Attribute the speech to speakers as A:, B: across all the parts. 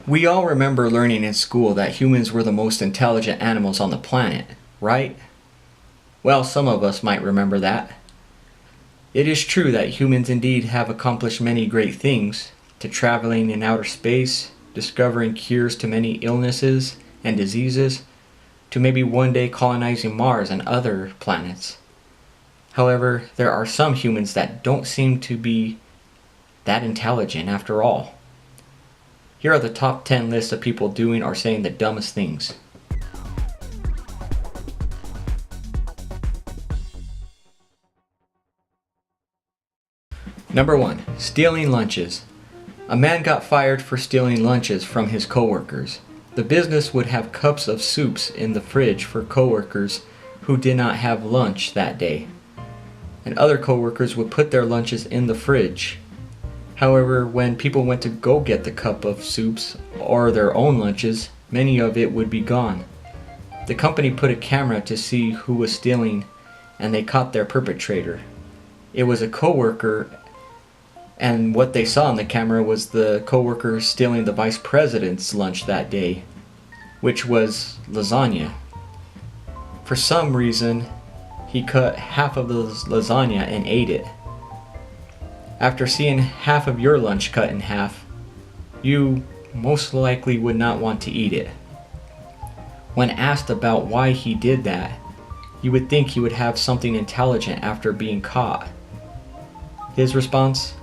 A: We all remember learning in school that humans were the most intelligent animals on the planet, right? Well, some of us might remember that. It is true that humans indeed have accomplished many great things, to traveling in outer space, discovering cures to many illnesses and diseases, to maybe one day colonizing Mars and other planets. However, there are some humans that don't seem to be that intelligent after all. Here are the top 10 lists of people doing or saying the dumbest things. Number 1. Stealing lunches. A man got fired for stealing lunches from his coworkers. The business would have cups of soups in the fridge for coworkers who did not have lunch that day, and other coworkers would put their lunches in the fridge. However, when people went to go get the cup of soups or their own lunches, many of it would be gone. The company put a camera to see who was stealing, and they caught their perpetrator. It was a coworker, and what they saw on the camera was the coworker stealing the vice president's lunch that day, which was lasagna. For some reason, he cut half of the lasagna and ate it. After seeing half of your lunch cut in half, you most likely would not want to eat it. When asked about why he did that, you would think he would have something intelligent after being caught. His response?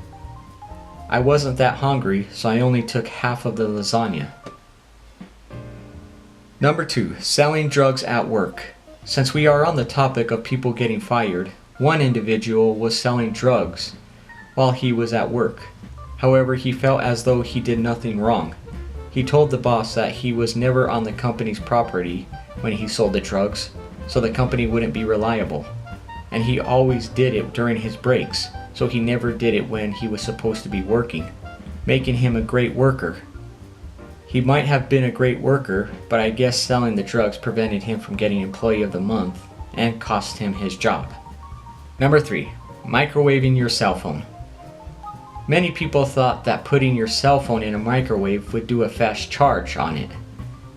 A: I wasn't that hungry, so I only took half of the lasagna. Number 2. Selling drugs at work. Since we are on the topic of people getting fired, one individual was selling drugs while he was at work. However, he felt as though he did nothing wrong. He told the boss that he was never on the company's property when he sold the drugs, so the company wouldn't be reliable. And he always did it during his breaks, so he never did it when he was supposed to be working, making him a great worker. He might have been a great worker, but I guess selling the drugs prevented him from getting Employee of the Month and cost him his job. Number 3. Microwaving your cell phone. Many people thought that putting your cell phone in a microwave would do a fast charge on it.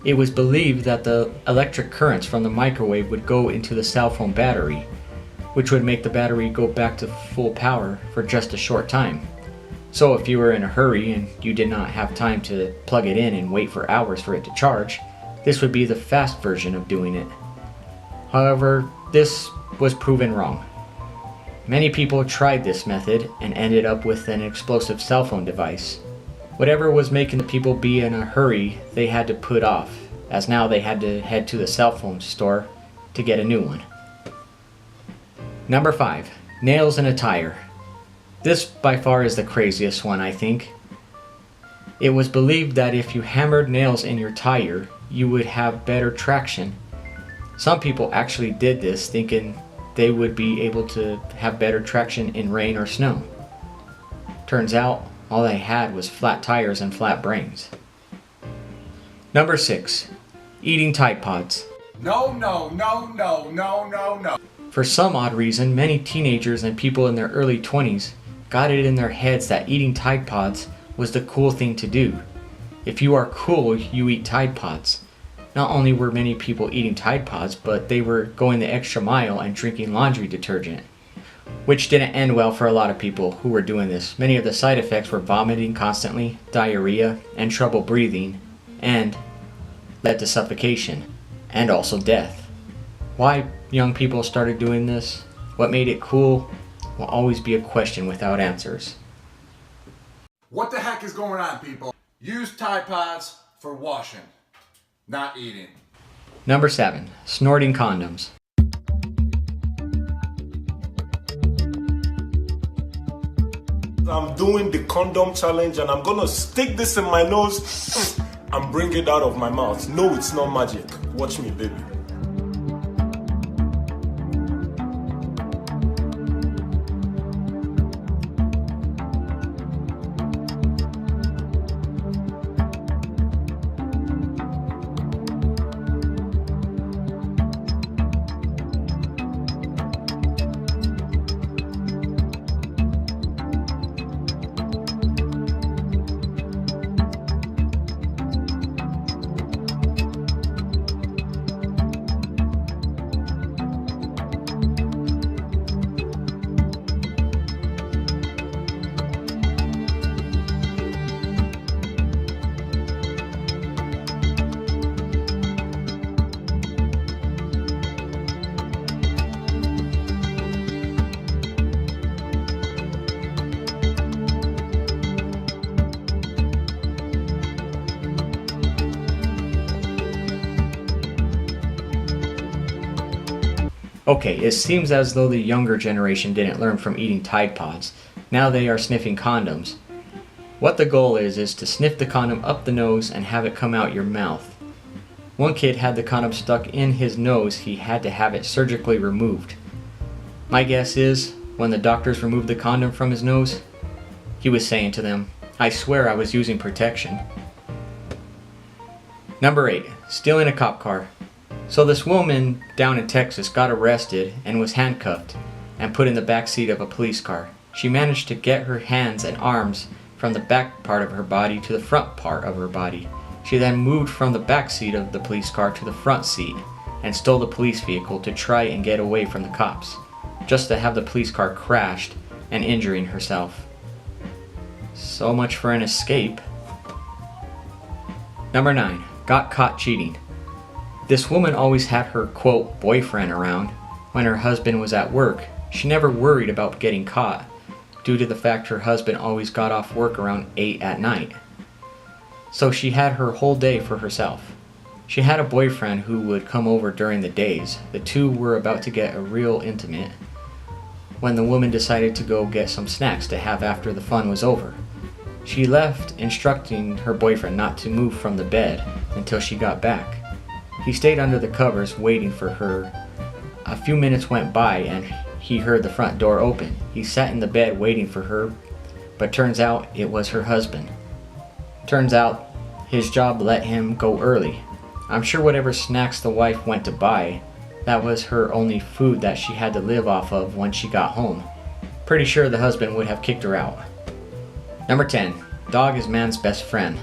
A: It was believed that the electric currents from the microwave would go into the cell phone battery, which would make the battery go back to full power for just a short time. So if you were in a hurry and you did not have time to plug it in and wait for hours for it to charge, this would be the fast version of doing it. However, this was proven wrong. Many people tried this method and ended up with an explosive cell phone device. Whatever was making the people be in a hurry, they had to put off, as now they had to head to the cell phone store to get a new one. Number 5. Nails in a tire. This by far is the craziest one, I think. It was believed that if you hammered nails in your tire, you would have better traction. Some people actually did this thinking they would be able to have better traction in rain or snow. Turns out, all they had was flat tires and flat brains. Number 6. Eating Tide Pods.
B: No.
A: For some odd reason, many teenagers and people in their early 20s got it in their heads that eating Tide Pods was the cool thing to do. If you are cool, you eat Tide Pods. Not only were many people eating Tide Pods, but they were going the extra mile and drinking laundry detergent, which didn't end well for a lot of people who were doing this. Many of the side effects were vomiting constantly, diarrhea, and trouble breathing, and led to suffocation, and also death. Why young people started doing this, what made it cool, will always be a question without answers.
B: What the heck is going on, people? Use Tide Pods for washing, not eating.
A: Number 7. Snorting condoms.
C: I'm doing the condom challenge and I'm gonna stick this in my nose and bring it out of my mouth. No, it's not magic. Watch me, baby.
A: Okay, it seems as though the younger generation didn't learn from eating Tide Pods. Now they are sniffing condoms. What the goal is to sniff the condom up the nose and have it come out your mouth. One kid had the condom stuck in his nose, he had to have it surgically removed. My guess is, when the doctors removed the condom from his nose, he was saying to them, "I swear I was using protection." Number 8. Stealing a cop car. So this woman down in Texas got arrested and was handcuffed and put in the back seat of a police car. She managed to get her hands and arms from the back part of her body to the front part of her body. She then moved from the back seat of the police car to the front seat and stole the police vehicle to try and get away from the cops, just to have the police car crashed and injuring herself. So much for an escape. Number 9. Got caught cheating. This woman always had her, quote, boyfriend around when her husband was at work. She never worried about getting caught, due to the fact her husband always got off work around 8 at night. So she had her whole day for herself. She had a boyfriend who would come over during the days. The two were about to get real intimate when the woman decided to go get some snacks to have after the fun was over. She left, instructing her boyfriend not to move from the bed until she got back. He stayed under the covers waiting for her. A few minutes went by and he heard the front door open. He sat in the bed waiting for her, but turns out it was her husband. Turns out his job let him go early. I'm sure whatever snacks the wife went to buy, that was her only food that she had to live off of when she got home. Pretty sure the husband would have kicked her out. Number 10. Dog is man's best friend.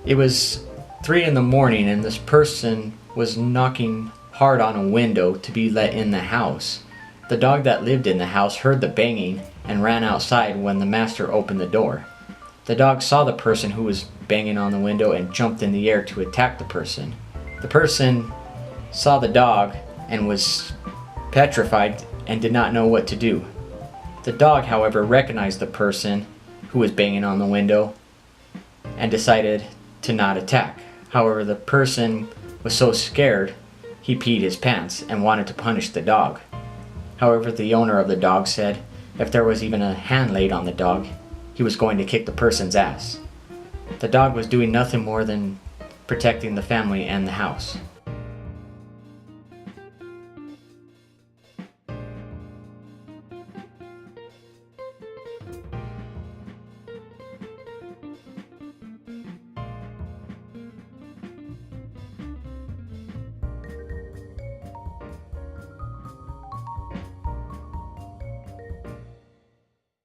A: It was 3 in the morning and this person was knocking hard on a window to be let in the house. The dog that lived in the house heard the banging and ran outside when the master opened the door. The dog saw the person who was banging on the window and jumped in the air to attack the person. The person saw the dog and was petrified and did not know what to do. The dog, however, recognized the person who was banging on the window and decided to not attack. However, the person was so scared he peed his pants and wanted to punish the dog. However, the owner of the dog said if there was even a hand laid on the dog, he was going to kick the person's ass. The dog was doing nothing more than protecting the family and the house.